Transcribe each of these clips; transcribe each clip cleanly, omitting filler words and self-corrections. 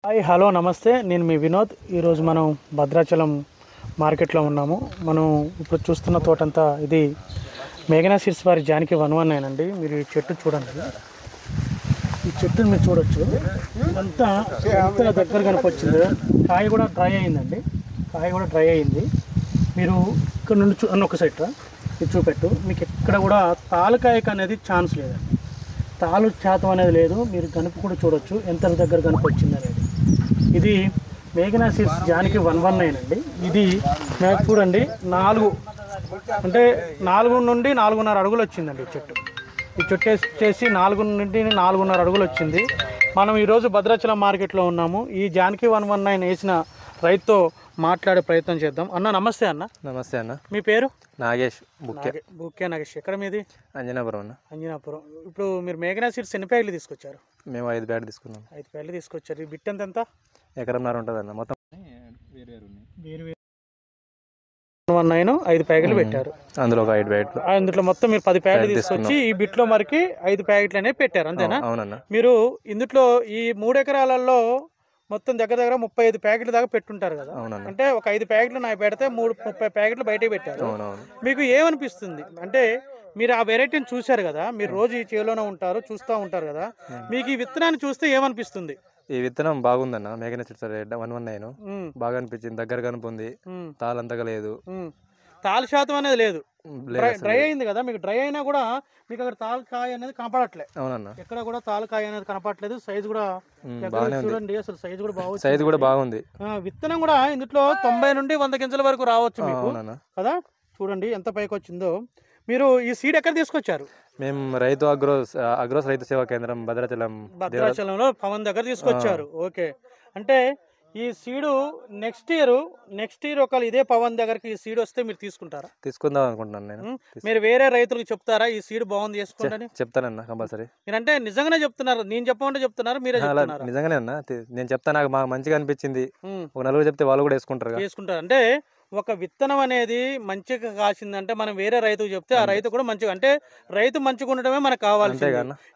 Hi hello నమస్తే, నేను మీ వినోద్. ఈరోజు మనం భద్రాచలం మార్కెట్లో ఉన్నాము. మనం ఇప్పుడు చూస్తున్న తోటంతా ఇది మేఘనా సీడ్స్ వారి జానికి 119 అండి. మీరు ఈ చెట్టు చూడండి, ఈ చెట్టుని మీరు చూడొచ్చు. ఇదంతా ఎంత దగ్గర కనిపించింది. కాయ కూడా డ్రై అయిందండి, కాయ కూడా డ్రై అయింది. మీరు ఇక్కడ నుండి అన్న ఒక సైడ్ ఇది చూపెట్టు. మీకు ఎక్కడ కూడా తాలుకాయకు అనేది ఛాన్స్ లేదండి, తాలు శాతం అనేది లేదు. మీరు గనుపు కూడా చూడొచ్చు ఎంత దగ్గర గనుపు వచ్చింది అనేది. ఇది మేఘనా సీడ్స్ జానికి 119 అండి. ఇది నాకు చూడండి 4 అంటే 4 నుండి 4.5 అడుగులు వచ్చిందండి ఈ చెట్టు. ఈ చెట్టు వచ్చేసి 4 నుండి 4.5 అడుగులు వచ్చింది. మనం ఈరోజు భద్రాచలం మార్కెట్లో ఉన్నాము. ఈ జానికి 119 వేసిన రైతుతో మాట్లాడే ప్రయత్నం చేద్దాం. అన్న నమస్తే. అన్న నమస్తే అన్న. మీ పేరు? నాగేష్. బుక్కే నాగేష్. ఎక్కడ మీది? అంజనాపురం అన్న. అంజనాపురం. ఇప్పుడు మీరు మేఘనా సీడ్స్ ఎన్ని ప్యాకెట్లు తీసుకొచ్చారు? మేము 5 ప్యాకెట్ తీసుకున్నాం. 5 ప్యాకెట్లు తీసుకొచ్చారు. ఈ బిట్ ఎంత? ఎకరంన్నర ఉంటుంది అన్న. మొత్తం వేరు 119 5 ప్యాకెట్లు పెట్టారు. అందులో ఒక 5 ప్యాకెట్లు. అందులో మొత్తం మీరు 10 ప్యాకెట్లు తీసుకొచ్చి ఈ బిట్లో మరికి 5 ప్యాకెట్లు అనేవి పెట్టారు, అంతేనా? అవునన్న. మీరు ఇందులో ఈ 3 ఎకరాలలో మొత్తం దగ్గర 35 ప్యాకెట్లు దాకా పెట్టుంటారు కదా. అంటే ఒక 5 ప్యాకెట్లు నాకు పెడితే 30 ప్యాకెట్లు బయటకు పెట్టారు. మీకు ఏమనిపిస్తుంది అంటే మీరు ఆ వెరైటీని చూశారు కదా, మీరు రోజు ఈ చేలోనే ఉంటారు, చూస్తూ ఉంటారు కదా, మీకు ఈ విత్తనాన్ని చూస్తే ఏమనిపిస్తుంది? ఈ విత్తనం బాగుందన్న. మేఘనా సీడ్స్ 119 బాగా అనిపించింది. దగ్గర కనుపుంది, తాళంతగా లేదు, తాలు శాతం అనేది లేదు. డ్రై అయింది కదా, మీకు డ్రై అయినా కూడా మీకు అక్కడ తాలకాయ అనేది కనపడట్లేదు. అవునన్న, ఎక్కడ కూడా తాలకాయ అనేది కనపడట్లేదు. సైజు కూడా చూడండి, అసలు సైజు కూడా బాగుంది. సైజు కూడా బాగుంది. విత్తనం కూడా ఇందులో 90 నుండి 100 గింజల వరకు రావచ్చు మీకు కదా. చూడండి ఎంత పైకి వచ్చిందో. మీరు ఈ సీడ్ ఎక్కడ తీసుకొచ్చారు? మేము రైతు అగ్రోస్ రైతు సేవా కేంద్రం భద్రాచలంలో పవన్ దగ్గర తీసుకొచ్చారు. ఓకే, అంటే ఈ సీడు నెక్స్ట్ ఇయర్ ఒకవేళ ఇదే పవన్ దగ్గరికి ఈ సీడ్ వస్తే మీరు తీసుకుందాం అనుకుంటున్నాను నేను. మీరు వేరే రైతులకు చెప్తారా ఈ సీడ్ బాగుంది చేసుకోండి? చెప్తానన్నా కంపల్సరీ. మీరంటే నిజంగానే చెప్తున్నారు, నేను చెప్పమంటే చెప్తున్నారు, మీరే చెప్తున్నారు? నిజంగానే అన్న, నేను చెప్తా. నాకు మంచిగా అనిపించింది. ఒక నలుగురు చెప్తే వాళ్ళు కూడా వేసుకుంటారు. అంటే ఒక విత్తనం అనేది మంచిగా కాసిందంటే మనం వేరే రైతుకు చెప్తే ఆ రైతు కూడా మంచిగా, అంటే రైతు మంచిగా ఉండటమే మనకు కావాలి.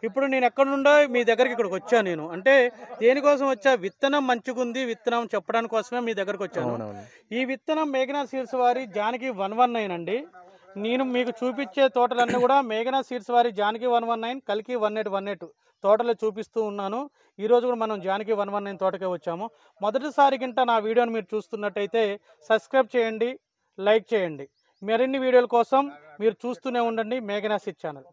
ఇప్పుడు నేను ఎక్కడ నుండో మీ దగ్గరికి ఇక్కడికి వచ్చాను. నేను అంటే దేనికోసం వచ్చా? విత్తనం మంచిగా ఉంది, విత్తనం చెప్పడానికి కోసమే మీ దగ్గరకు వచ్చాను. ఈ విత్తనం మేఘనా సీడ్స్ వారి జానికి 119 అండి. నేను మీకు చూపించే తోటలన్నీ కూడా మేఘనా సీడ్స్ వారి జానికి 119, కల్కి 1818 తోటలో చూపిస్తూ ఉన్నాను. ఈరోజు కూడా మనం జానికి 119 తోటకే వచ్చాము. మొదటిసారి గింట నా వీడియోని మీరు చూస్తున్నట్టయితే సబ్స్క్రైబ్ చేయండి, లైక్ చేయండి. మరిన్ని వీడియోల కోసం మీరు చూస్తూనే ఉండండి మేఘనా సీడ్స్ ఛానల్.